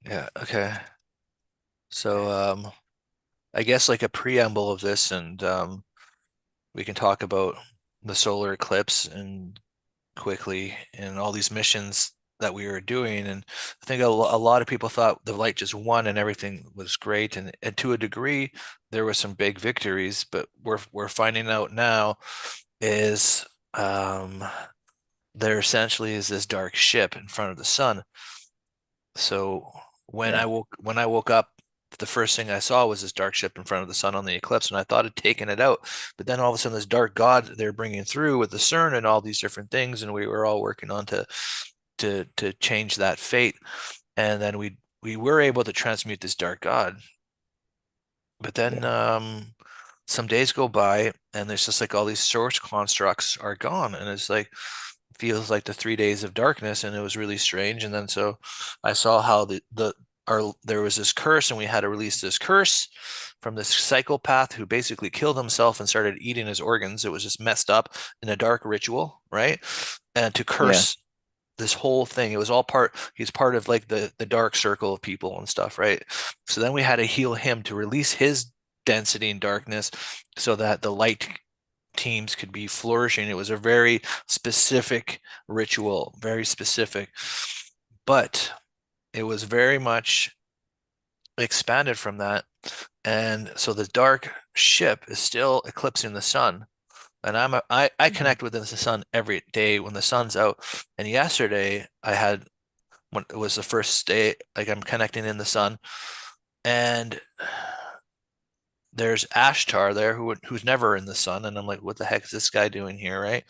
Yeah. Okay. So, I guess like a preamble of this, and we can talk about the solar eclipse and quickly and all these missions that we were doing. And I think a lot of people thought the light just won and everything was great. And to a degree, there were some big victories, but we're finding out now is um, there essentially is this dark ship in front of the sun. So Yeah. when I woke up, the first thing I saw was this dark ship in front of the sun on the eclipse, and I thought I'd taken it out. But then all of a sudden, this dark god they're bringing through with the CERN and all these different things, and we were all working on to change that fate. And then we were able to transmute this dark god. But then Yeah. some days go by, and there's just like all these source constructs are gone, and it's like feels like the 3 days of darkness, and it was really strange. And then so I saw how there was this curse, and we had to release this curse from this psychopath who basically killed himself and started eating his organs. It was just messed up in a dark ritual, right? And to Yeah. curse this whole thing, it was all he's part of like the dark circle of people and stuff, right? So then we had to heal him to release his density and darkness so that the light teams could be flourishing. It was a very specific ritual, very specific, but it was very much expanded from that. And so the dark ship is still eclipsing the sun. And I Mhm. connect with the sun every day when the sun's out. And yesterday I had when it was the first day, like I'm connecting in the sun, and there's Ashtar there who's never in the sun, and I'm like, what the heck is this guy doing here, right?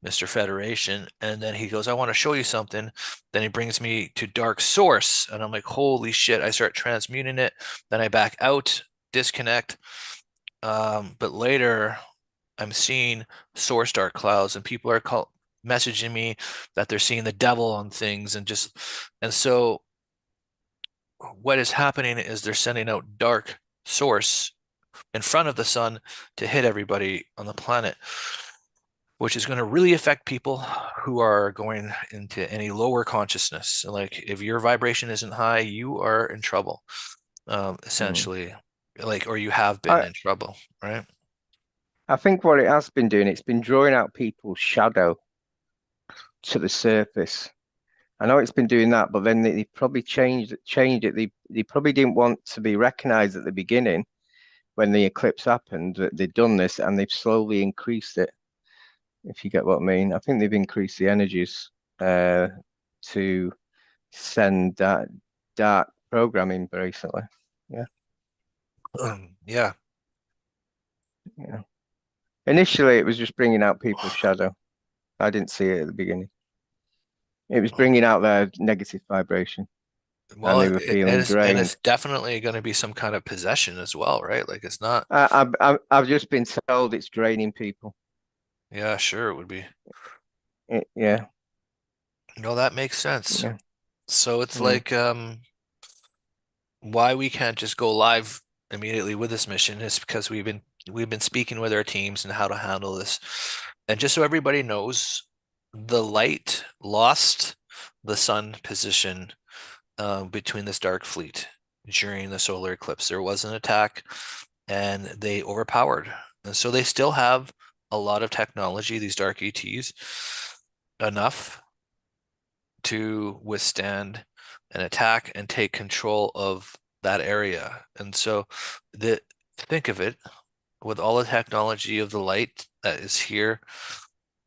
Mr. Federation. And then he goes, I want to show you something. Then he brings me to Dark Source, and I'm like, holy shit. I start transmuting it. Then I back out, disconnect. But later I'm seeing source dark clouds, and people are messaging me that they're seeing the devil on things and so what is happening is they're sending out dark source in front of the sun to hit everybody on the planet, which is going to really affect people who are going into any lower consciousness. So like if your vibration isn't high, you are in trouble, Mm. essentially, like, or you have been I in trouble, right? I think what it has been doing, it's been drawing out people's shadow to the surface. I know it's been doing that, but then they probably changed it. They probably didn't want to be recognized at the beginning when the eclipse happened that they'd done this, and they've slowly increased it, if you get what I mean. I think they've increased the energies uh, to send that dark programming recently. Yeah, Yeah. yeah. Initially, it was just bringing out people's shadow. I didn't see it at the beginning. It was bringing out their negative vibration, and Well, they were feeling and drained. it's definitely going to be some kind of possession as well, right? Like it's not. I've just been told it's draining people. Yeah, sure, it would be. Yeah, No, that makes sense. yeah. So it's Mm. like why we can't just go live immediately with this mission is because we've been speaking with our teams and how to handle this. And just so everybody knows, the light lost the sun position between this dark fleet during the solar eclipse. There was an attack and they overpowered. And so they still have a lot of technology, these dark ETs, enough to withstand an attack and take control of that area. And so the think of it with all the technology of the light that is here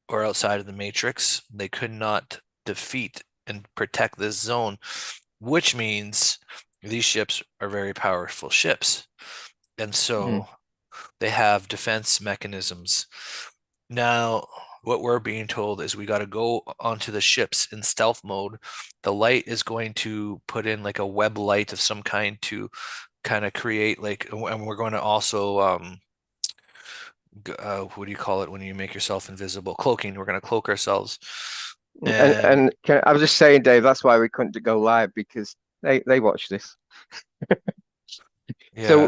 or outside of the matrix, they could not defeat and protect this zone, which means these ships are very powerful ships. And Mm. so they have defense mechanisms. Now, what we're being told is we got to go onto the ships in stealth mode. The light is going to put in like a web light of some kind to kind of create like, and we're going to also, what do you call it when you make yourself invisible? Cloaking. We're going to cloak ourselves. And I was just saying, Dave, that's why we couldn't go live because they watch this. So yeah,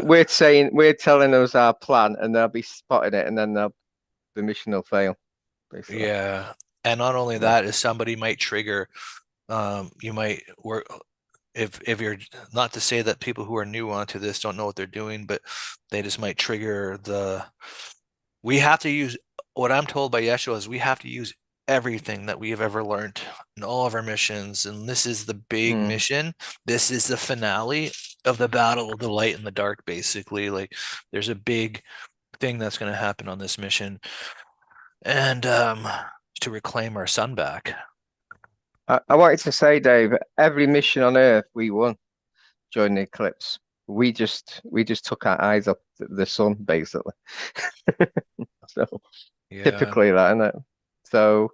we're telling us our plan, and they'll be spotting it, and then the mission will fail, basically. yeah. And not only Yeah. that is somebody might trigger, you might work. if you're not to say that people who are new onto this don't know what they're doing, but they just might trigger we have to use what I'm told by Yeshua is we have to use everything that we have ever learned in all of our missions. And this is the big Mm. mission. This is the finale of the battle of the light and the dark, basically. Like there's a big thing that's going to happen on this mission. And to reclaim our son back. I wanted to say, Dave, every mission on Earth we won during the eclipse. We just took our eyes off the sun, basically. So Yeah, typically that, isn't it? So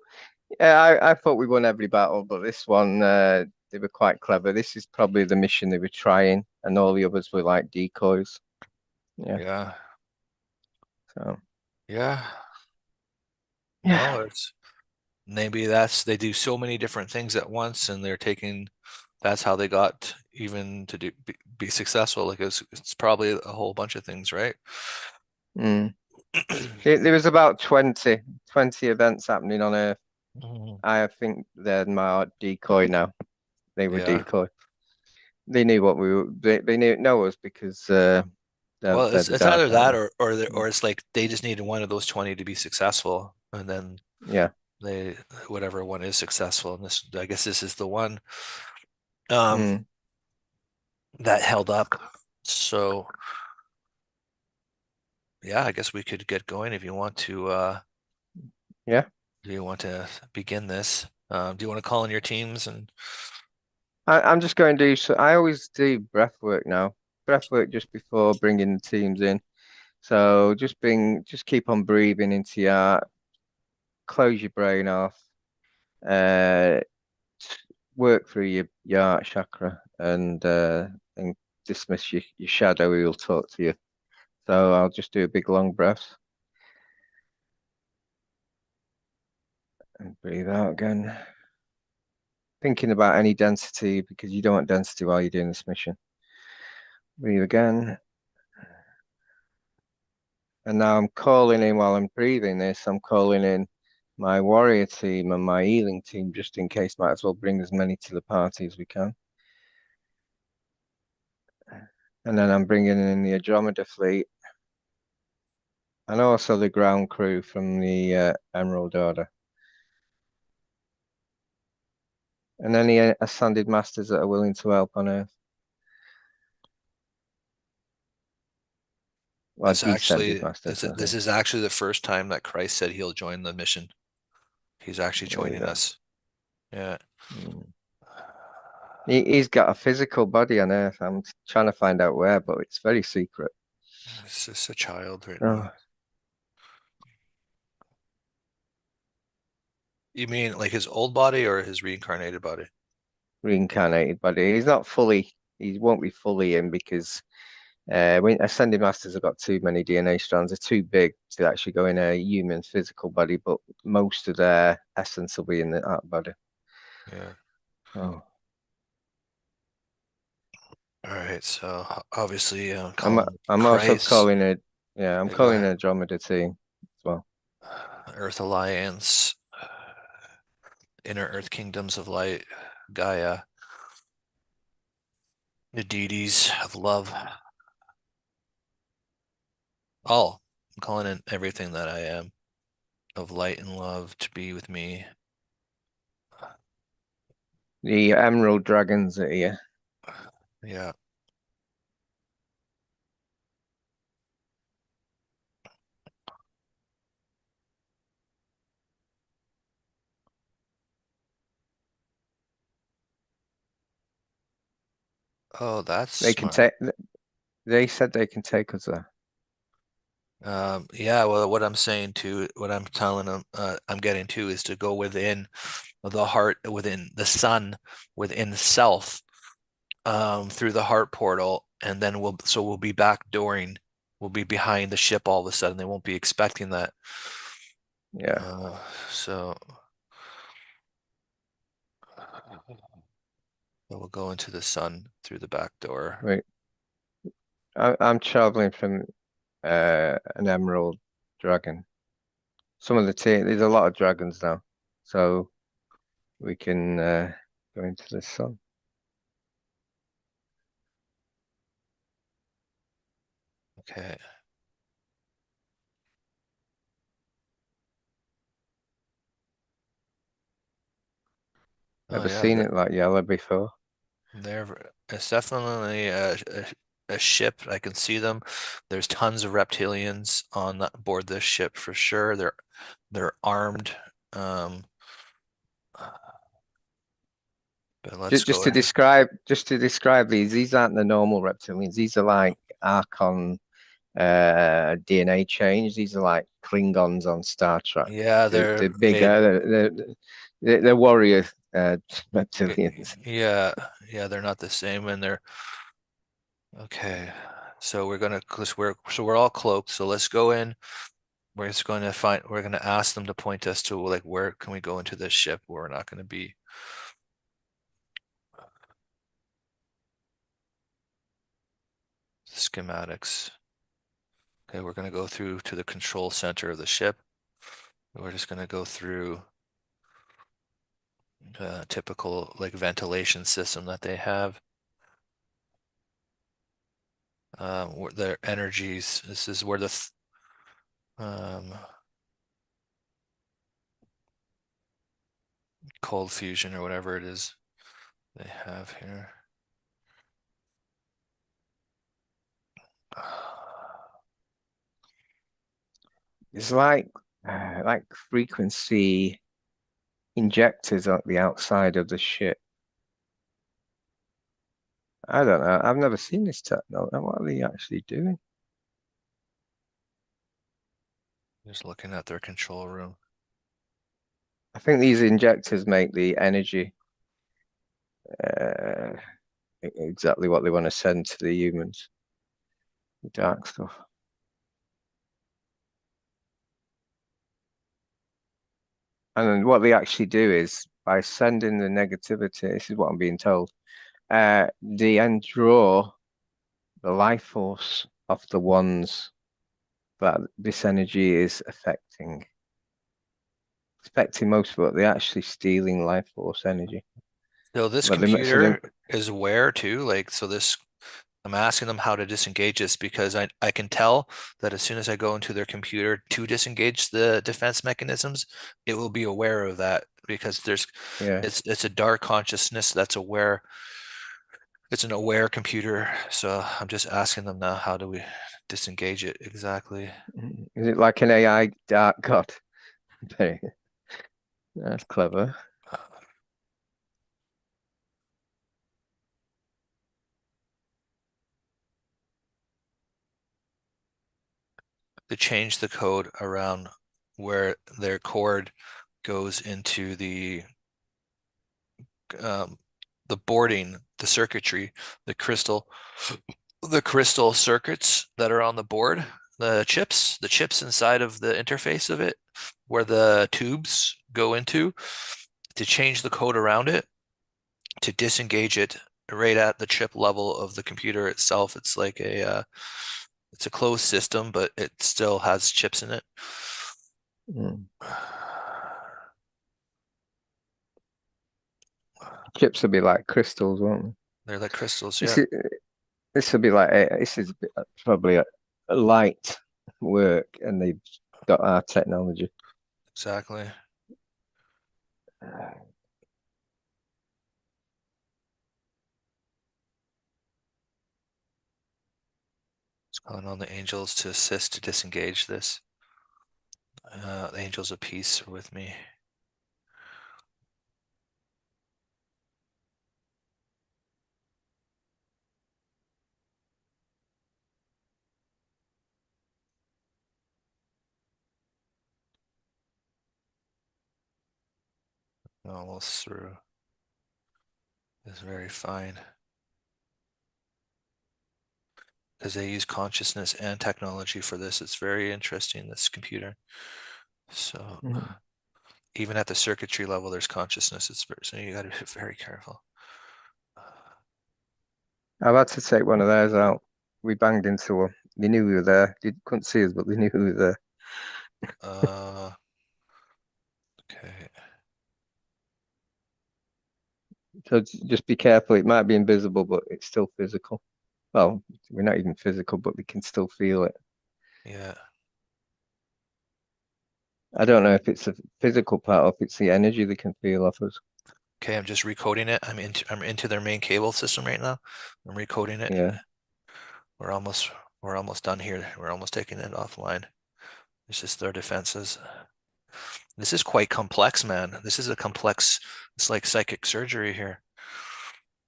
yeah, I thought we won every battle, but this one they were quite clever. This is probably the mission they were trying, and all the others were like decoys. Yeah. yeah, So yeah. yeah. No, it's maybe that's they do so many different things at once and they're taking that's how they got even to be successful. Like it's probably a whole bunch of things, right? Mm. There was about 20 events happening on Earth. Mhm. I think they're my decoy now. They were Yeah. decoy. They knew what we were. They knew know us because Well, they're the it's dark, either aren't that they? or it's like they just needed one of those 20 to be successful and then Yeah. they whatever one is successful and this I guess this is the one um Mm. that held up. So yeah, I guess we could get going if you want to Yeah. do you want to begin this? Do you want to call in your teams and I'm just going to do so. I always do breath work now. Breath work just before bringing the teams in. So just keep on breathing into your heart, close your brain off, uh, work through your heart chakra, and dismiss your shadow who will talk to you. So I'll just do a big long breath and breathe out again. Thinking about any density because you don't want density while you're doing this mission. Breathe again. And now I'm calling in while I'm breathing this, I'm calling in my warrior team and my healing team just in case. Might as well bring as many to the party as we can. And then I'm bringing in the Andromeda fleet and also the ground crew from the Emerald Order. And any ascended masters that are willing to help on Earth. Well, this descended actually masters, I this think. is actually the first time that Christ said he'll join the mission. He's actually There you joining go. us. Yeah. Mm. He's got a physical body on Earth. I'm trying to find out where, but it's very secret. It's just a child right now. Oh, You mean like his old body or his reincarnated body? reincarnated body. He won't be fully in because when ascended masters have got too many DNA strands, they're too big to actually go in a human physical body, but most of their essence will be in that body. Yeah. Oh, All right. So obviously, I'm calling I'm also Christ. calling it. Yeah, I'm Yeah, go calling ahead. an Andromeda team as well. Earth Alliance, Inner Earth Kingdoms of Light, Gaia, the deities of love. All. I'm calling in everything that I am of light and love to be with me. The Emerald Dragons are here. Yeah. Oh, that's They can smart. take. They said they can take us there. Yeah, well, what I'm saying to, what I'm telling them, I'm getting to is to go within the heart, within the sun, within self, through the heart portal, and then we'll be backdooring, we'll be behind the ship all of a sudden. They won't be expecting that. Yeah. Uh, so we'll go into the sun through the back door. Wait. I'm traveling from an Emerald Dragon. Some of the team. There's a lot of dragons now, so we can go into the sun. Okay. Oh Never yeah, seen it like yellow before. it's definitely a ship. I can see them. There's tons of reptilians on board this ship for sure. They're armed. Um, but let's Just go to ahead. describe these aren't the normal reptilians. These are like Archon DNA change. These are like Klingons on Star Trek. Yeah, They're they're bigger. big. They're warrior reptilians. Yeah, yeah, they're not the same, and they're okay. So we're all cloaked. So let's go in. We're gonna ask them to point us to like where can we go into this ship where we're not gonna be schematics. Okay, we're gonna go through to the control center of the ship. We're just gonna go through typical like ventilation system that they have. Their energies. This is where um, cold fusion or whatever it is they have here. It's like frequency injectors at the outside of the ship. I don't know. I've never seen this technology. What are they actually doing? Just looking at their control room. I think these injectors make the energy uh, exactly what they want to send to the humans. The dark stuff. And then what they actually do is by sending the negativity, this is what I'm being told, they then draw the life force of the ones that this energy is affecting. Affecting most, but they're actually stealing life force energy. So this But they computer is aware too, like so this I'm asking them how to disengage this because I can tell that as soon as I go into their computer to disengage the defense mechanisms, it will be aware of that because yeah. it's a dark consciousness that's aware. It's an aware computer. So I'm just asking them now, how do we disengage it exactly? Is it like an AI dark god? Very- That's clever. To change the code around where their cord goes into um, the boarding, the circuitry, the crystal, the crystal circuits that are on the board, the chips inside of the interface of it, where the tubes go into, to change the code around it, to disengage it right at the chip level of the computer itself. It's like it's a closed system, but it still has chips in it. Mm. Chips will be like crystals, won't They're like crystals, they? yeah, This will be like this is probably a light work, and they've got our technology. exactly. It's calling on the angels to assist to disengage this. The angels of peace are with me. Almost through. It's very fine because they use consciousness and technology for this. It's very interesting, this computer. So Mm. even at the circuitry level, there's consciousness. So you got to be very careful. I've had to take one of theirs out. We banged into them. They knew we were there. They couldn't see us, but they knew we were there. Uh, okay. So just be careful. It might be invisible, but it's still physical. Well, we're not even physical, but we can still feel it. Yeah. I don't know if it's a physical part or if it's the energy they can feel off us. Okay, I'm just recoding it. I'm into their main cable system right now. I'm recoding it. Yeah. We're almost we're almost done here. We're almost taking it offline. It's just their defenses. This is quite complex, man. This is a complex, it's like psychic surgery here.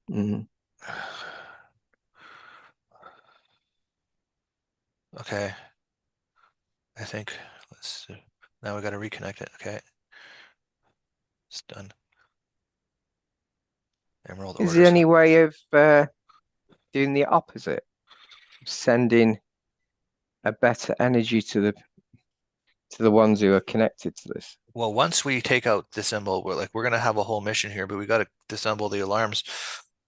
Hmm. Okay, I think let's see. Now we got to reconnect it. Okay, it's done. Emerald Is there orders. any way of doing the opposite? Sending a better energy to the ones who are connected to this? Well, once we take out disassemble, we're gonna have a whole mission here, but we got to disassemble the alarms.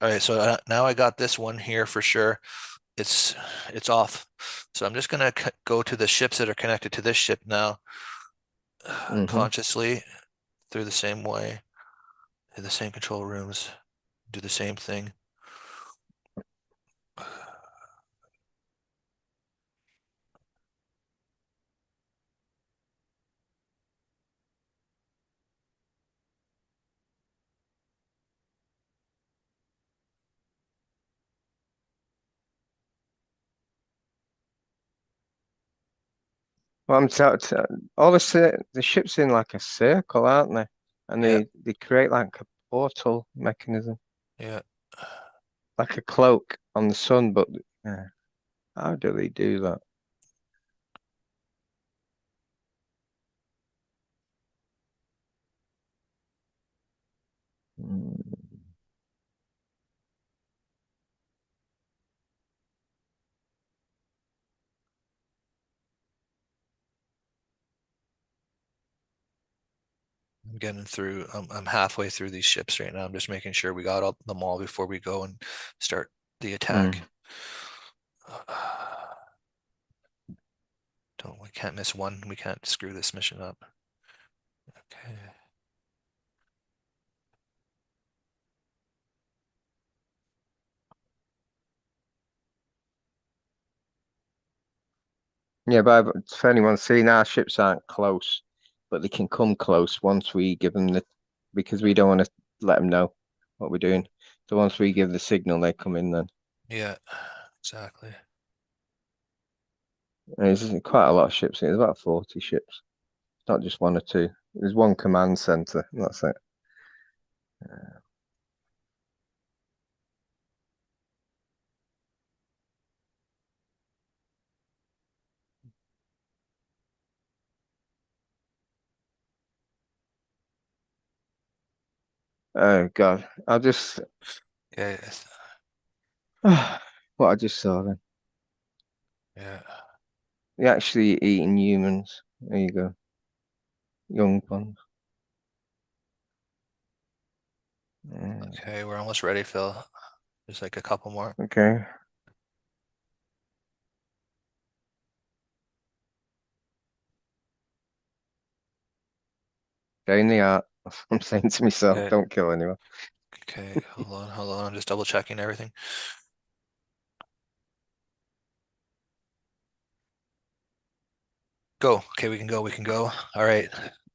All right, so now I got this one here for sure. It's it's off. So I'm just gonna go to the ships that are connected to this ship now, Hmm. consciously through the same way, in the same control rooms, do the same thing. Well, all the ships in like a circle, aren't they? And Yeah, they create like a portal mechanism, yeah. like a cloak on the sun. But how do they do that? Mm. I'm getting through. I'm halfway through these ships right now. I'm just making sure we got all them all before we go and start the Mm. attack. Don't we can't miss one. We can't screw this mission up. Okay. Yeah, but for anyone seeing, our ships aren't close, but they can come close once we give them because we don't want to let them know what we're doing. So once we give the signal, they come in then. Yeah, exactly. And there's quite a lot of ships. There's about 40 ships, not just one or two. There's one command center, and that's it. Oh God, Okay. what I just saw then. Yeah. They're actually eating humans. There you go, young ones. Mm. Okay, we're almost ready, Phil. There's like a couple more. Okay, down the art. I'm saying to myself, Okay. don't kill anyone. Okay. Hold on. Hold on. I'm just double checking everything. Go. Okay, we can go. We can go. All right.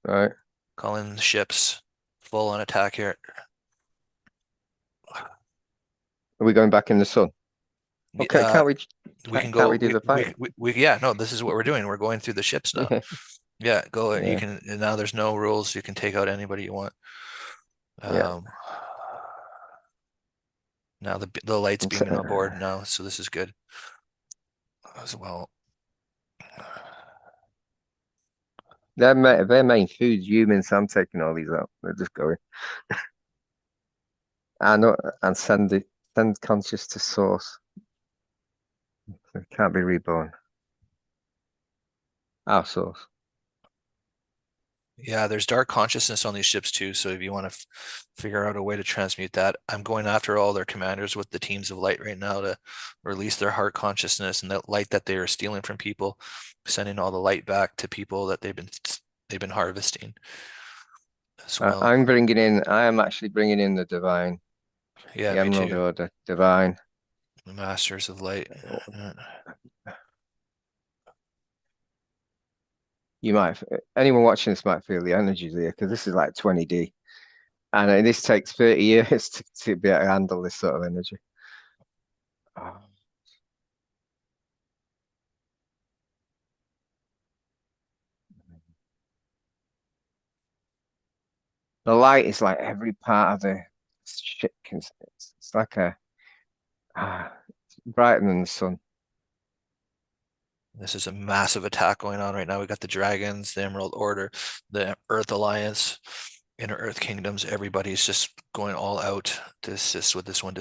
Right? Call in the ships. Full on attack here. Are we going back in the sun? Okay, Uh, we can can't go. we do the fighting? Yeah, no, this is what we're doing. We're going through the ships now. Yeah, Yeah, go. You yeah, can, now there's no rules. You can take out anybody you want. yeah. Um, now the light's And beaming on board now, so this is good as well. their main food's humans. So I'm taking all these out. They're just going. And send conscious to source. It can't be reborn. Our source. Yeah, there's dark consciousness on these ships too. So if you want to figure out a way to transmute that, I'm going after all their commanders with the teams of light right now to release their heart consciousness and that light that they are stealing from people, sending all the light back to people that they've been harvesting as well. I am actually bringing in the divine, Yeah, the me Emerald too. Order, divine. The masters of light. You might, anyone watching this might feel the energies here because this is like 20D. And this takes 30 years to be able to handle this sort of energy. Oh. The light is like every part of the ship can, it's like it's brighter than the sun. This is a massive attack going on right now. We got the dragons, the Emerald Order, the Earth Alliance, Inner Earth Kingdoms. Everybody's just going all out to assist with this one.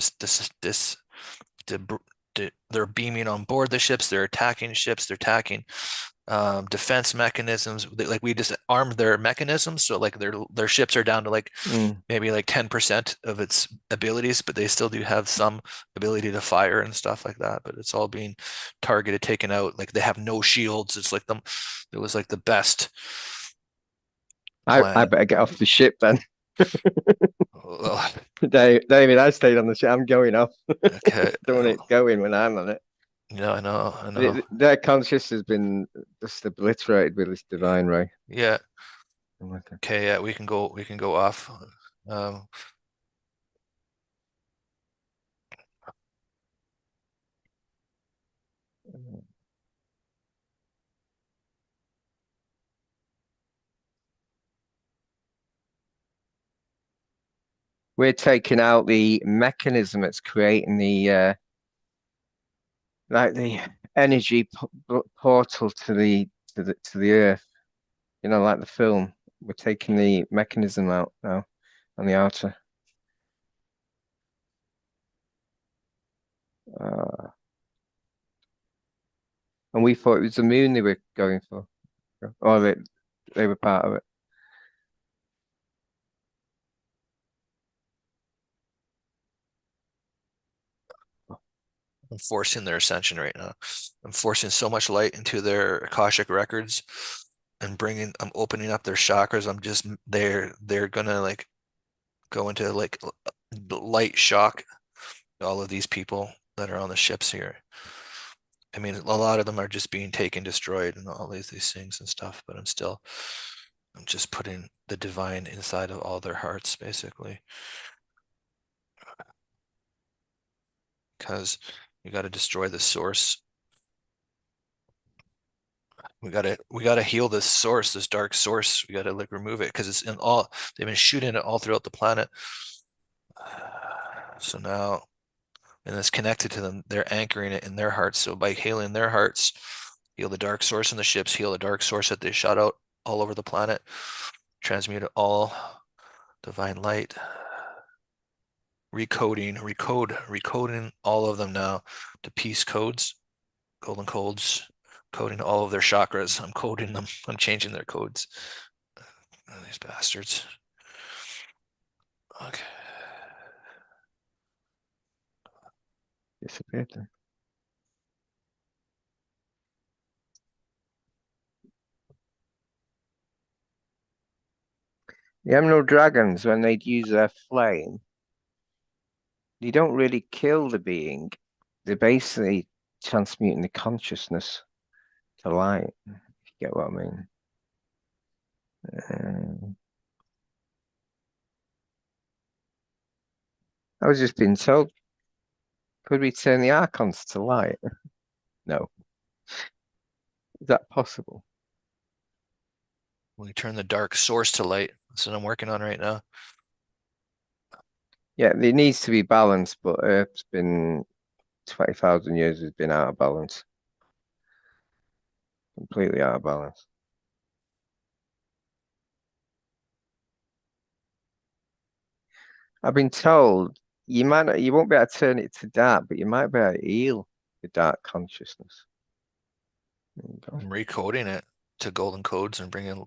They're beaming on board the ships. They're attacking ships. They're attacking defense mechanisms. Like we just armed their mechanisms, so like their ships are down to like Mm. maybe like 10% of its abilities, but they still do have some ability to fire and stuff like that. But it's all being targeted, taken out. Like they have no shields. It's like them. It was like the best I plan. better get off the ship then. Well, David, I stayed on the ship. I'm going off. okay. Don't want it going when I'm on it. Yeah, I know. I know. Their conscious has been just obliterated with this divine ray. Yeah. Okay. Okay. Yeah, we can go. We can go off. Um, We're taking out the mechanism that's creating the like the energy portal to the earth. You know, like the film. We're taking the mechanism out now on the outer. Uh, and we thought it was the moon they were going for, or they were part of it. I'm forcing their ascension right now. I'm forcing so much light into their Akashic records and I'm opening up their chakras. They're gonna like go into like light shock. All of these people that are on the ships here. I mean, a lot of them are just being taken, destroyed, and all these things and stuff. But I'm just putting the divine inside of all their hearts, basically, because you got to destroy the source. We gotta heal this source, this dark source. We gotta like remove it because it's in all. They've been shooting it all throughout the planet. So now, and it's connected to them. They're anchoring it in their hearts. So by healing their hearts, heal the dark source in the ships, heal the dark source that they shot out all over the planet, transmute it all, divine light, recoding all of them now to peace codes, golden codes, coding all of their chakras. I'm coding them. I'm changing their codes. Oh, these bastards. Okay. Disappeared then. The Emerald Dragons, when they'd use their flame, they don't really kill the being. They're basically transmuting the consciousness to light, if you get what I mean. I was just being told, could we turn the Archons to light? No. Is that possible? We turn the dark source to light. That's what I'm working on right now. Yeah, it needs to be balanced, but Earth's been 20,000 years has been out of balance. Completely out of balance. I've been told you won't be able to turn it to dark, but you might be able to heal the dark consciousness. I'm recoding it to golden codes and bringing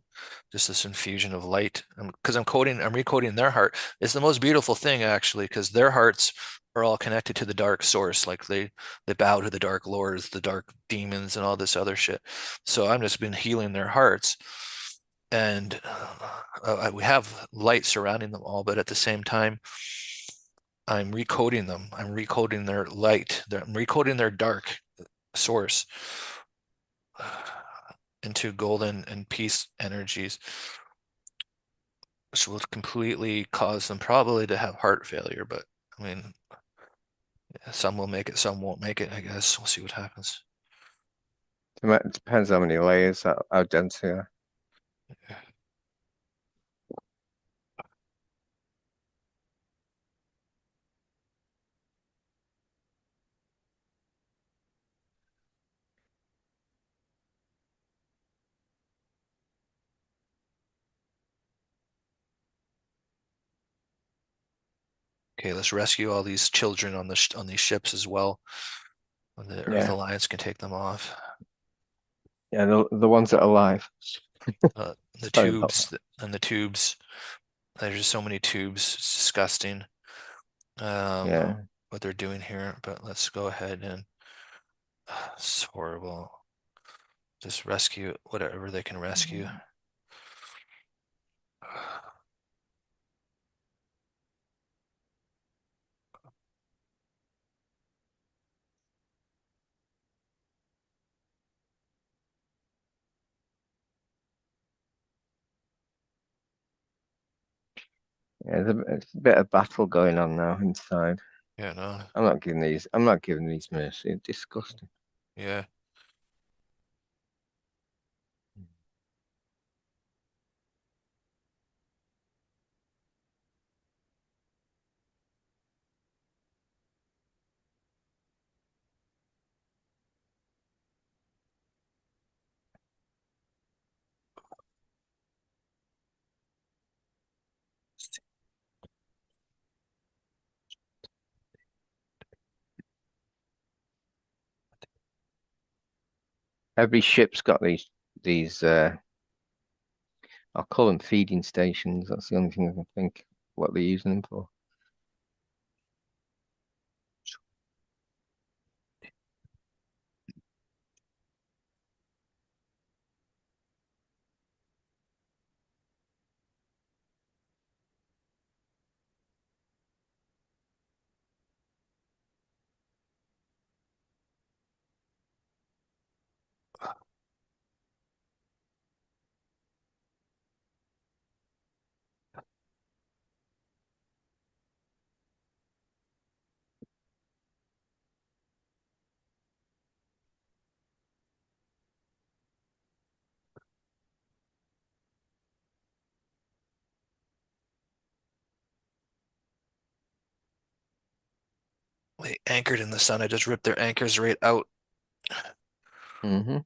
just this infusion of light. Because I'm recoding their heart. It's the most beautiful thing actually, because their hearts are all connected to the dark source. Like they bow to the dark lords, the dark demons, and all this other shit. So I'm just been healing their hearts, and we have light surrounding them all, but at the same time, I'm recoding them. I'm recoding their light. I'm recoding their dark source into golden and peace energies, which will completely cause them probably to have heart failure. But I mean, some will make it, some won't make it, I guess. We'll see what happens. It depends how many layers, how dense they are. Okay, let's rescue all these children on on these ships as well. And the Earth Yeah, Alliance can take them off. yeah, the ones that are alive. The Sorry about that. tubes and the tubes. There's just so many tubes. It's disgusting. Um, Yeah, what they're doing here. But let's go ahead and it's horrible. Just rescue whatever they can rescue. yeah, there's a bit of battle going on now inside. Yeah, no, I'm not giving these mercy. It's disgusting. yeah. Every ship's got these I'll call them feeding stations. That's the only thing I can think what they're using them for. They anchored in the sun. I just ripped their anchors right out. Hmm.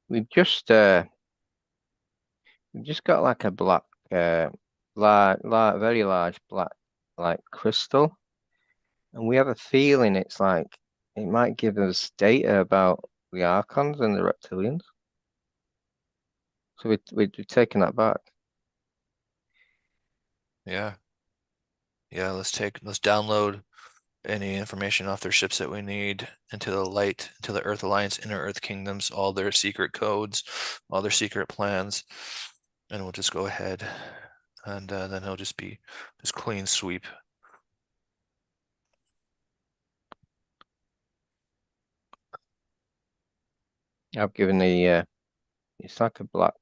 We've just uh we've just got like a black very large black like crystal, and we have a feeling it's like it might give us data about the Archons and the reptilians. So we're taking that back. Yeah, yeah. Let's download any information off their ships that we need into the light, into the Earth Alliance, inner Earth kingdoms, all their secret codes, all their secret plans, and we'll just go ahead and then he'll just be just clean sweep. I've given the it's like a black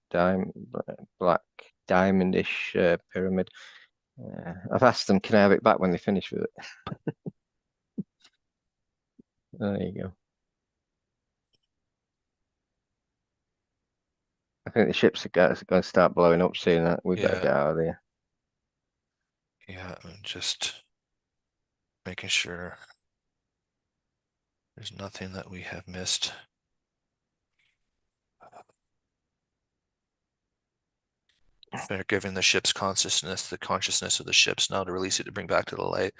diamondish pyramid. I've asked them, can I have it back when they finish with it? There you go. I think the ships are going to start blowing up soon. We better Yeah, get out of there. yeah. I'm just making sure there's nothing that we have missed. They're giving the ship's consciousness, the consciousness of the ships now to release it to bring back to the light.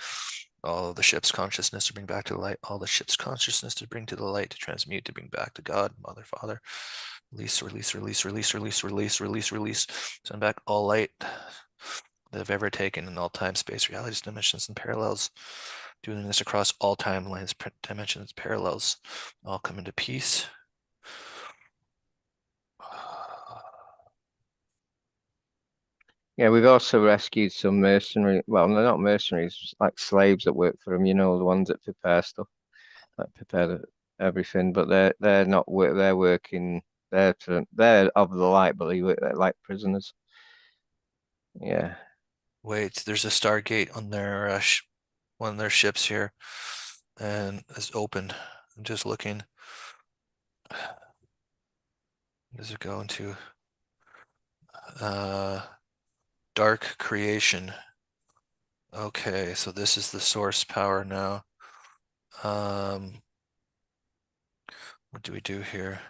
All of the ship's consciousness to bring back to the light. All the ship's consciousness to bring to the light, to transmute, to bring back to God, Mother, Father. Release, release, release, release, release, release, release, release. Send back all light that I've ever taken in all time, space, realities, dimensions, and parallels. Doing this across all timelines, dimensions, parallels, all come into peace. Yeah, we've also rescued some mercenary. Well, they're not mercenaries, like slaves that work for them. You know, the ones that prepare stuff, like everything. But they're not work. They're working. They're of the light, but they work like prisoners. Yeah. Wait, there's a Stargate on their one of their ships here, and it's open. I'm just looking. Does it go into uh dark creation? Okay, so this is the source power now. What do we do here?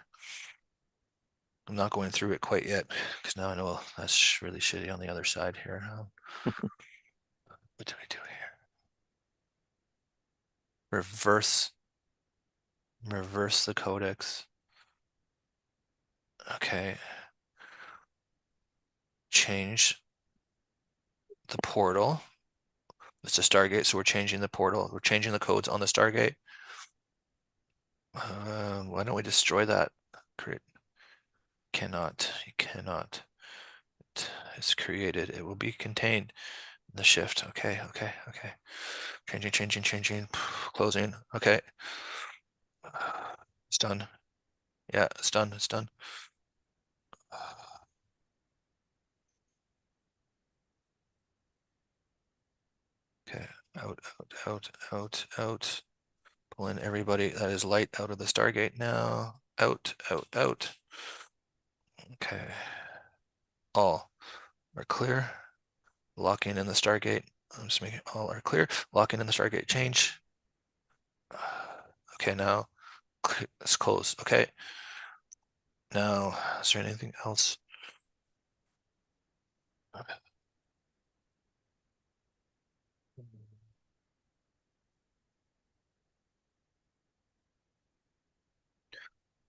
I'm not going through it quite yet because now I know that's really shitty on the other side here. What do we do here? Reverse, reverse the codex. Okay, change the portal. It's a Stargate, so we're changing the portal. We're changing the codes on the Stargate. Why don't we destroy that? Create. Cannot. You cannot. It's created. It will be contained in the shift. Okay, okay, okay. Changing. Closing. Okay. It's done. Yeah, it's done. It's done. Okay. Out. Pulling everybody that is light out of the Stargate now. Out. Okay. All are clear. Locking in the Stargate. I'm just making all are clear. Locking in the Stargate change. Okay, now it's closed. Okay. Now, is there anything else?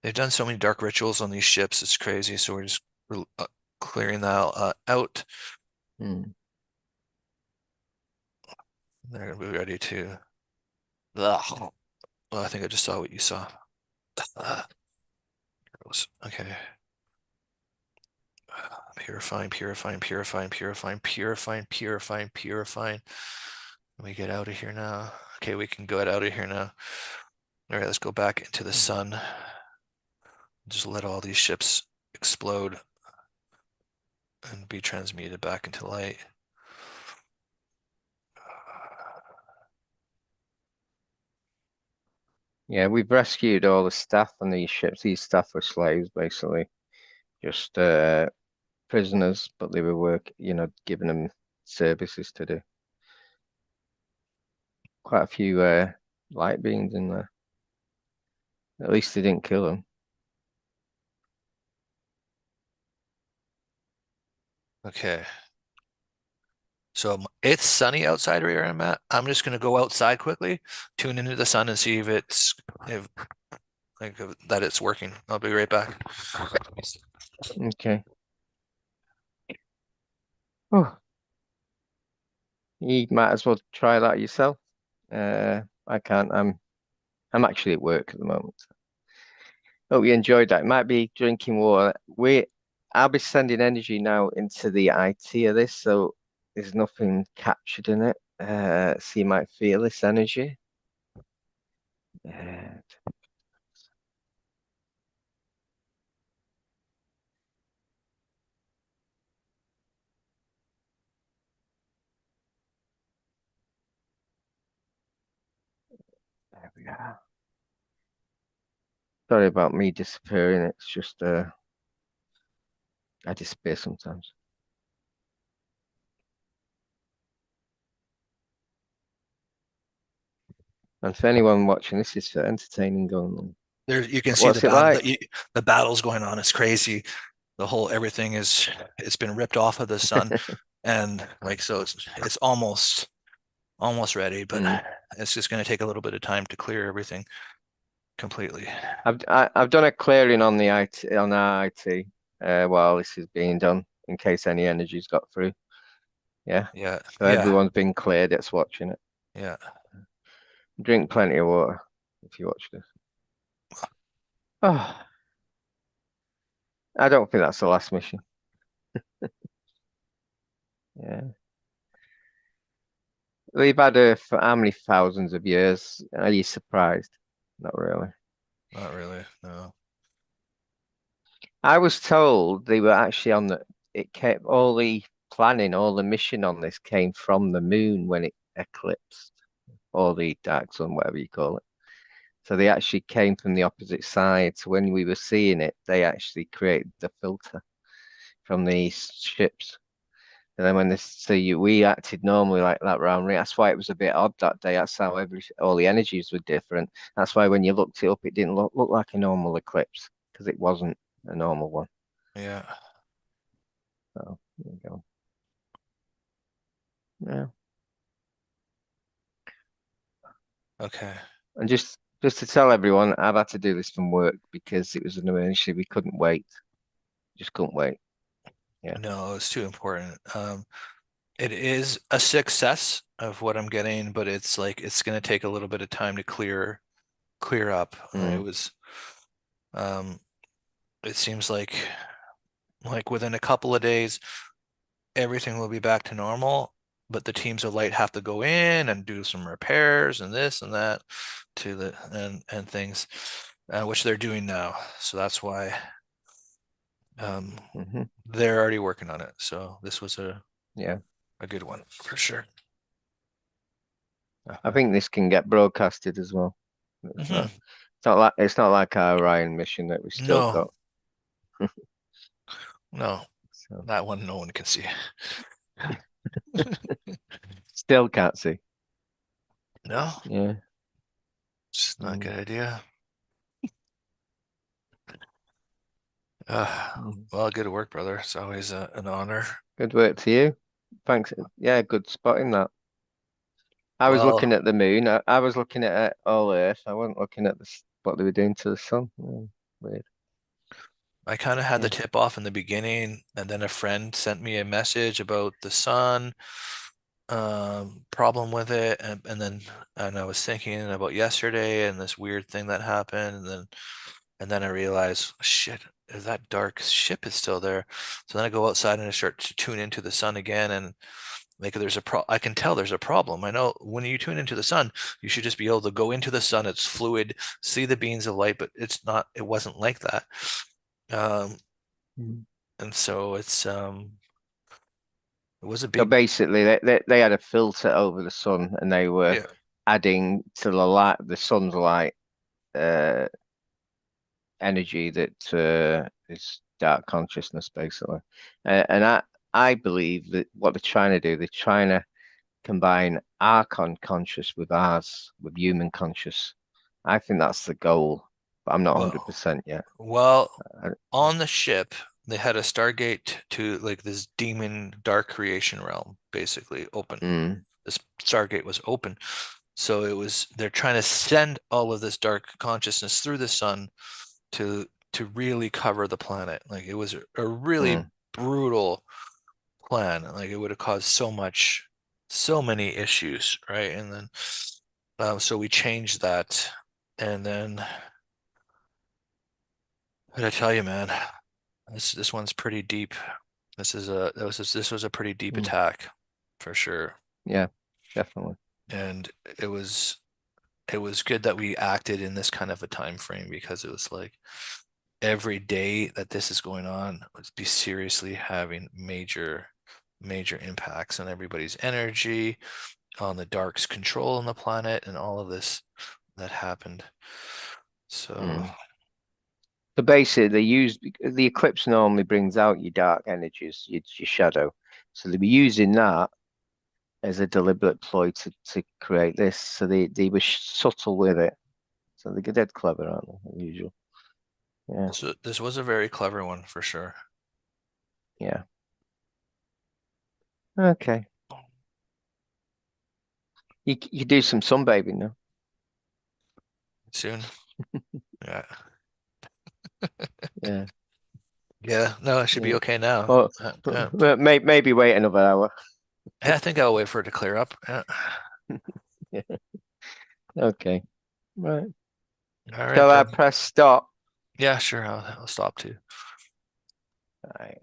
They've done so many dark rituals on these ships. It's crazy. So we're just clearing that out. Hmm. They're gonna be ready to. Ugh. Well, I think I just saw what you saw. Gross. Okay. Purifying. Let me get out of here now. Okay, we can get out of here now. All right, let's go back into the sun. Just let all these ships explode and be transmuted back into light. Yeah, we've rescued all the staff on these ships. These staff were slaves, basically, just prisoners, but they were giving them services to do. Quite a few light beings in there. At least they didn't kill them. Okay. So it's sunny outside where I'm at. I'm just gonna go outside quickly, tune into the sun and see if like that it's working. I'll be right back. Okay. Oh, you might as well try that yourself. I can't. I'm actually at work at the moment. Hope you enjoyed that. It might be drinking water. I'll be sending energy now into the IT of this, so there's nothing captured in it. So you might feel this energy. Uh, there we are. Sorry about me disappearing. It's just I disappear sometimes. And for anyone watching, this is for entertaining only. There you can see the What's it battle. like? The battle's going on. It's crazy. The whole everything is it's been ripped off of the sun, and like so it's almost ready, but Hmm. it's just going to take a little bit of time to clear everything completely. I've done a clearing on the IT on our IT while this is being done in case any energy's got through. Yeah. Yeah, So yeah, everyone's been cleared that's watching it. yeah. Drink plenty of water if you watch this. Oh, I don't think that's the last mission. Yeah. We've had her for how many thousands of years? Are you surprised? Not really. Not really. No. I was told they were actually on it kept all the planning, all the mission on this came from the moon when it eclipsed, or the dark sun, whatever you call it. So they actually came from the opposite side. So when we were seeing it, they actually created the filter from these ships. And then when they see you, we acted normally like that round. That's why it was a bit odd that day. That's how all the energies were different. That's why when you looked it up, it didn't look like a normal eclipse because it wasn't a normal one. Yeah. So there you go. Yeah. Okay. And just to tell everyone, I've had to do this from work because it was an emergency. We couldn't wait. Just couldn't wait. Yeah. No, it's too important. It is a success of what I'm getting, but it's like it's gonna take a little bit of time to clear up. It Mm, was it seems like within a couple of days everything will be back to normal, but the teams of light have to go in and do some repairs and this and that to the and things, which they're doing now. So that's why um, hmm they're already working on it. So this was Yeah. a good one for sure. I Okay. think this can get broadcasted as well. Hmm. It's not like our Orion mission that we still No, got. no, So that one no one can see. still can't see. No, Yeah. it's not a Mm, good idea. mm. Well, good work, brother. It's always an honor. Good work to you. Thanks. Yeah, good spotting that. I was looking Well, at the moon. I was looking at all Earth. I wasn't looking at what they were doing to the sun. Weird. I kind of had the Yeah. tip off in the beginning, and then a friend sent me a message about the sun, problem with it, and I was thinking about yesterday and this weird thing that happened, and then I realized, shit, that dark ship is still there. So then I go outside and I start to tune into the sun again, and like I can tell there's a problem. I know when you tune into the sun, you should just be able to go into the sun. It's fluid, see the beams of light, but it's not. It wasn't like that. Um, Mm. and so it was a So big, basically, they had a filter over the sun, and they were yeah. adding to the sun's light, uh, energy that is dark consciousness, basically. And I believe that what they're trying to do, they're trying to combine our conscious with ours, with human conscious. I think that's the goal, but I'm not Well, 100% yet. well, I, on the ship, they had a Stargate to like this demon dark creation realm, basically open. mm, This Stargate was open. So they're trying to send all of this dark consciousness through the sun to really cover the planet. Like it was a really mm, brutal plan. Like it would have caused so many issues, right? And then so we changed that. And then what did I tell you, man? This one's pretty deep. This was a pretty deep mm. attack for sure. Yeah, definitely. And it was it was good that we acted in this kind of a time frame because it was like every day that this is going on would be seriously having major impacts on everybody's energy, on the dark's control on the planet, and all of this that happened. So, Mm. So basically, they use the eclipse normally brings out your dark energies, your shadow. So they'll be using that as a deliberate ploy to create this. So they were subtle with it. So they're dead clever, aren't they? As usual. Yeah, this was a very clever one for sure. yeah. Okay. You do some sunbathing now. Soon, yeah, Yeah. yeah. No, it should be Yeah. okay now. Well, Yeah. maybe wait another hour. Yeah, I think I'll wait for it to clear up. Yeah. Yeah. Okay. Right. All right, Shall I Deb. press stop? Yeah, sure. I'll stop too. Right.